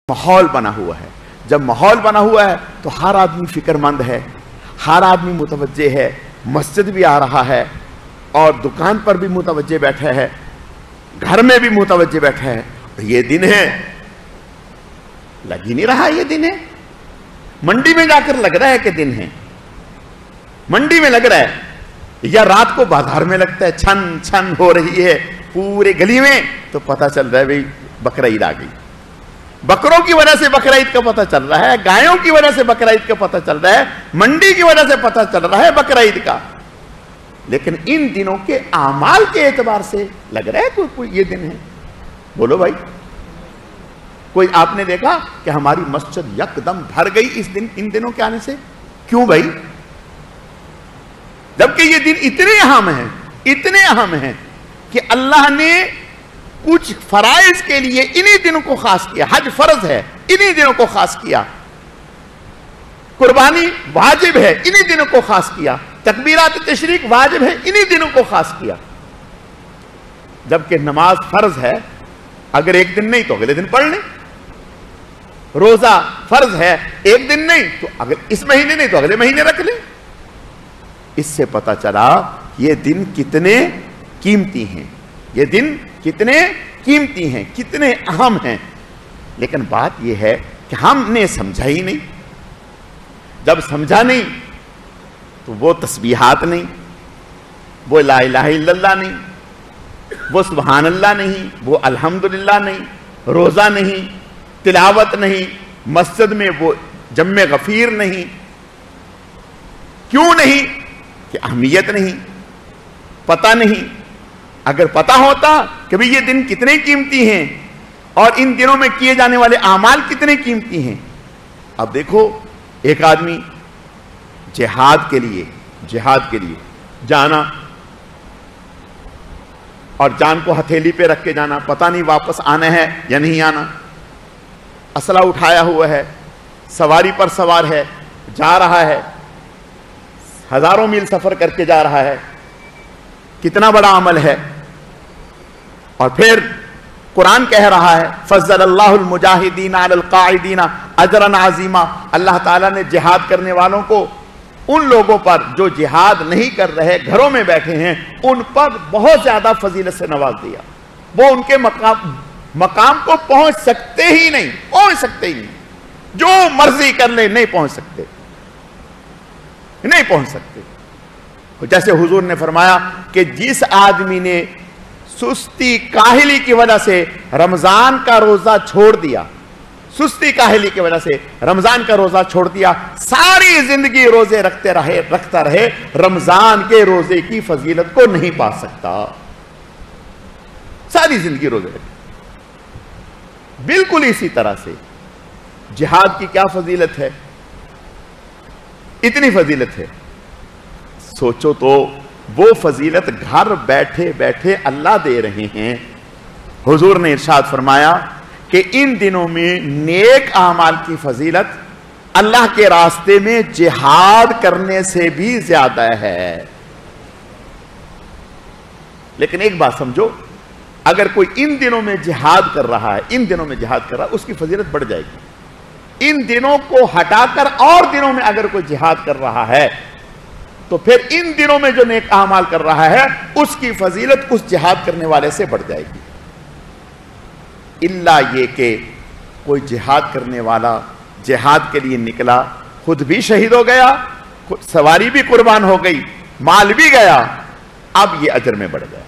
माहौल बना हुआ है। जब माहौल बना हुआ है तो हर आदमी फिक्रमंद है, हर आदमी मुतवज्जे है, मस्जिद भी आ रहा है और दुकान पर भी मुतवज्जे बैठा है, घर में भी मुतवज्जे बैठा है। और ये दिन है, लग ही नहीं रहा ये दिन है। मंडी में जाकर लग रहा है कि दिन है, मंडी में लग रहा है, या रात को बाजार में लगता है, छन छन हो रही है पूरे गली में, तो पता चल रहा है भाई बकरा ईद आ गई। बकरों की वजह से बकरा ईद का पता चल रहा है, गायों की वजह से बकरा ईद का पता चल रहा है, मंडी की वजह से पता चल रहा है बकरा ईद का। लेकिन इन दिनों के आमाल के एतबार से लग रहा है कोई ये दिन है। बोलो भाई, कोई आपने देखा कि हमारी मस्जिद यकदम भर गई इस दिन, इन दिनों के आने से? क्यों भाई? जबकि ये दिन इतने अहम हैं, इतने अहम हैं कि अल्लाह ने कुछ फराइज के लिए इन्हीं दिनों को खास किया। हज फर्ज है, इन्हीं दिनों को खास किया। कुर्बानी वाजिब है, इन्हीं दिनों को खास किया। तकबीरात तशरीक वाजिब है, इन्हीं दिनों को खास किया। जबकि नमाज फर्ज है, अगर एक दिन नहीं तो अगले दिन पढ़ लें। रोजा फर्ज है, एक दिन नहीं तो अगर इस महीने नहीं तो अगले महीने रख लें। इससे पता चला ये दिन कितने कीमती हैं, ये दिन कितने कीमती हैं, कितने अहम हैं। लेकिन बात यह है कि हमने समझा ही नहीं। जब समझा नहीं तो वो तस्बीहात नहीं, वो ला इलाहा इल्लल्लाह नहीं, वो सुभान अल्लाह नहीं, वो अल्हम्दुलिल्लाह नहीं, रोजा नहीं, तिलावत नहीं, मस्जिद में वो जम्मे गफीर नहीं। क्यों नहीं? कि अहमियत नहीं, पता नहीं। अगर पता होता कि भाई ये दिन कितने कीमती हैं और इन दिनों में किए जाने वाले आमाल कितने कीमती हैं। अब देखो, एक आदमी जिहाद के लिए जाना और जान को हथेली पे रख के जाना, पता नहीं वापस आना है या नहीं आना। असला उठाया हुआ है, सवारी पर सवार है, जा रहा है, हजारों मील सफर करके जा रहा है। कितना बड़ा अमल है। और फिर कुरान कह रहा है फज़्ज़लल्लाहुल मुजाहिदीना अलल काइदीना अजरन अज़ीमा। अल्लाह ताला ने जिहाद करने वालों को उन लोगों पर जो जिहाद नहीं कर रहे, घरों में बैठे हैं, उन पर बहुत ज्यादा फजीलत से नवाज दिया। वो उनके मकाम को पहुंच सकते ही नहीं, जो मर्जी कर ले नहीं पहुंच सकते। जैसे हुजूर ने फरमाया कि जिस आदमी ने सुस्ती काहिली की वजह से रमजान का रोजा छोड़ दिया, सुस्ती काहिली की वजह से रमजान का रोजा छोड़ दिया, सारी जिंदगी रोजे रखता रहे, रमजान के रोजे की फजीलत को नहीं पा सकता। सारी जिंदगी रोजे रखे। बिल्कुल इसी तरह से जिहाद की क्या फजीलत है, इतनी फजीलत है। सोचो तो वो फजीलत घर बैठे बैठे अल्लाह दे रहे हैं। हुजूर ने इरशाद फरमाया कि इन दिनों में नेक आमाल की फजीलत अल्लाह के रास्ते में जिहाद करने से भी ज्यादा है। लेकिन एक बात समझो, अगर कोई इन दिनों में जिहाद कर रहा है, उसकी फजीलत बढ़ जाएगी। इन दिनों को हटाकर और दिनों में अगर कोई जिहाद कर रहा है तो फिर इन दिनों में जो नेक आमाल कर रहा है उसकी फजीलत उस जिहाद करने वाले से बढ़ जाएगी। इल्ला ये कि कोई जिहाद करने वाला जिहाद के लिए निकला, खुद भी शहीद हो गया, सवारी भी कुर्बान हो गई, माल भी गया, अब ये अजर में बढ़ गया।